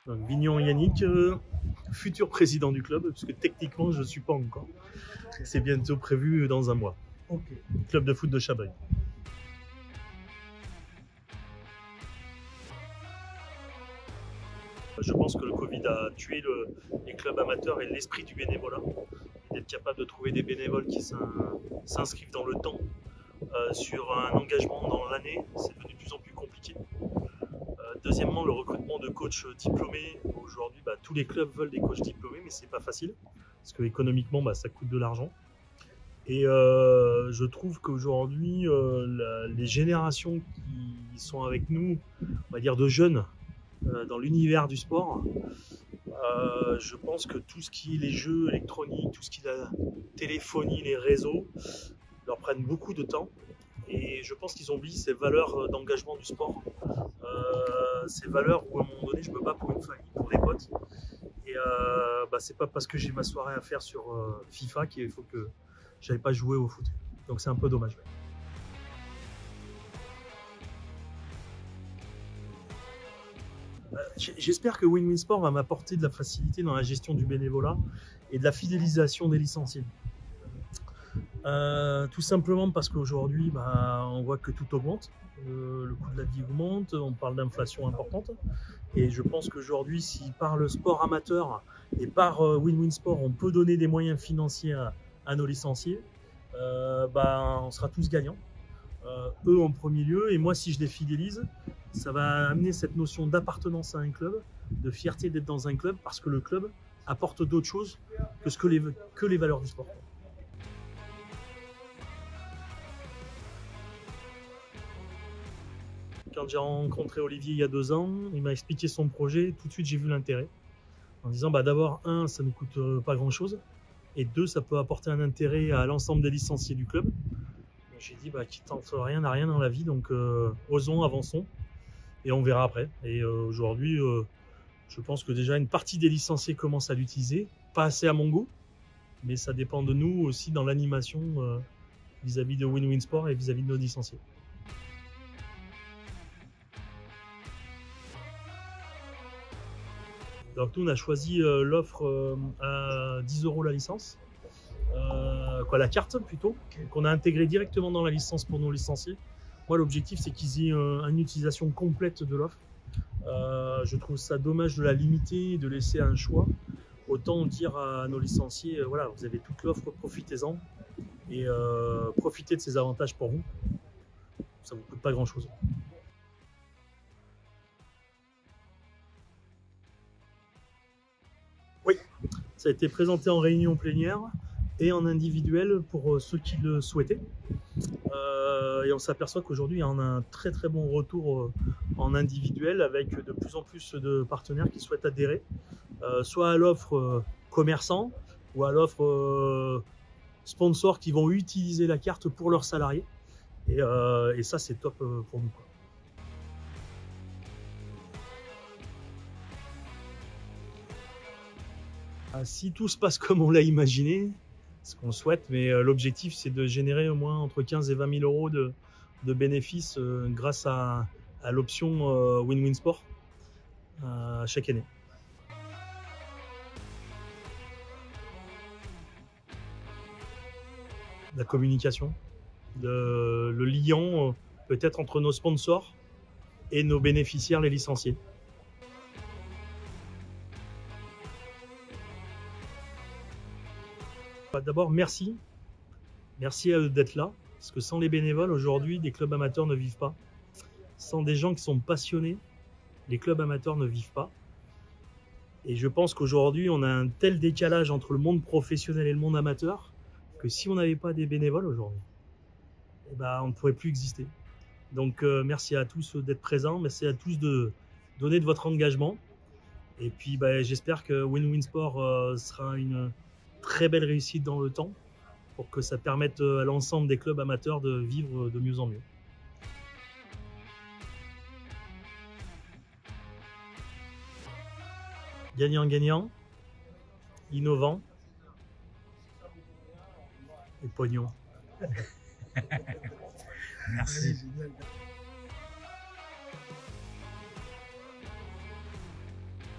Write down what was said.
Donc Vignon Yannick, futur président du club, puisque techniquement je ne suis pas encore. C'est bientôt prévu dans un mois. Ok. Club de foot de Chabreuil. Je pense que le Covid a tué les clubs amateurs et l'esprit du bénévolat. D'être capable de trouver des bénévoles qui s'inscrivent dans le temps sur un engagement dans l'année, c'est devenu de plus en plus compliqué. Deuxièmement, le recrutement de coachs diplômés. Aujourd'hui, tous les clubs veulent des coachs diplômés, mais c'est pas facile parce que économiquement, ça coûte de l'argent. Et je trouve qu'aujourd'hui, les générations qui sont avec nous, on va dire de jeunes, dans l'univers du sport, je pense que tout ce qui est les jeux électroniques, tout ce qui est la téléphonie, les réseaux, leur prennent beaucoup de temps. Et je pense qu'ils oublient ces valeurs d'engagement du sport, ces valeurs où à un moment donné je me bats pour une famille, pour des potes. Et c'est pas parce que j'ai ma soirée à faire sur FIFA qu'il faut que j'aille pas jouer au foot. Donc c'est un peu dommage. J'espère que Win Win Sport va m'apporter de la facilité dans la gestion du bénévolat et de la fidélisation des licenciés. Tout simplement parce qu'aujourd'hui, on voit que tout augmente, le coût de la vie augmente, on parle d'inflation importante. Et je pense qu'aujourd'hui, si par le sport amateur et par Win Win Sport, on peut donner des moyens financiers à nos licenciés, on sera tous gagnants. Eux en premier lieu, et moi si je les fidélise, ça va amener cette notion d'appartenance à un club, de fierté d'être dans un club, parce que le club apporte d'autres choses que les valeurs du sport. Quand j'ai rencontré Olivier il y a 2 ans, il m'a expliqué son projet, tout de suite j'ai vu l'intérêt, en disant d'abord, ça ne coûte pas grand chose, et 2, ça peut apporter un intérêt à l'ensemble des licenciés du club. J'ai dit qui tente rien n'a rien dans la vie, donc osons, avançons, et on verra après. Et aujourd'hui, je pense que déjà une partie des licenciés commence à l'utiliser, pas assez à mon goût, mais ça dépend de nous aussi dans l'animation vis-à-vis de Win Win Sport et vis-à-vis de nos licenciés. Donc nous, on a choisi l'offre à 10 € la licence. La carte plutôt, qu'on a intégré directement dans la licence pour nos licenciés. Moi, l'objectif, c'est qu'ils aient une utilisation complète de l'offre. Je trouve ça dommage de la limiter et de laisser un choix. Autant dire à nos licenciés, voilà, vous avez toute l'offre, profitez-en et profitez de ces avantages pour vous. Ça ne vous coûte pas grand-chose. Oui, ça a été présenté en réunion plénière et en individuel pour ceux qui le souhaitaient. Et on s'aperçoit qu'aujourd'hui, on a un très très bon retour en individuel avec de plus en plus de partenaires qui souhaitent adhérer, soit à l'offre commerçant ou à l'offre sponsor qui vont utiliser la carte pour leurs salariés. Et ça, c'est top pour nous, quoi. Si tout se passe comme on l'a imaginé, ce qu'on souhaite, mais l'objectif c'est de générer au moins entre 15 et 20 000 € de bénéfices grâce à l'option Win Win Sport chaque année. La communication, le lien peut-être entre nos sponsors et nos bénéficiaires, les licenciés. D'abord, merci à eux d'être là, parce que sans les bénévoles, aujourd'hui, des clubs amateurs ne vivent pas. Sans des gens qui sont passionnés, les clubs amateurs ne vivent pas. Et je pense qu'aujourd'hui, on a un tel décalage entre le monde professionnel et le monde amateur, que si on n'avait pas des bénévoles aujourd'hui, on ne pourrait plus exister. Donc merci à tous d'être présents, merci à tous de donner de votre engagement. Et puis j'espère que Win Win Sport sera une très belle réussite dans le temps pour que ça permette à l'ensemble des clubs amateurs de vivre de mieux en mieux. Gagnant-gagnant, innovant et pognon. Merci.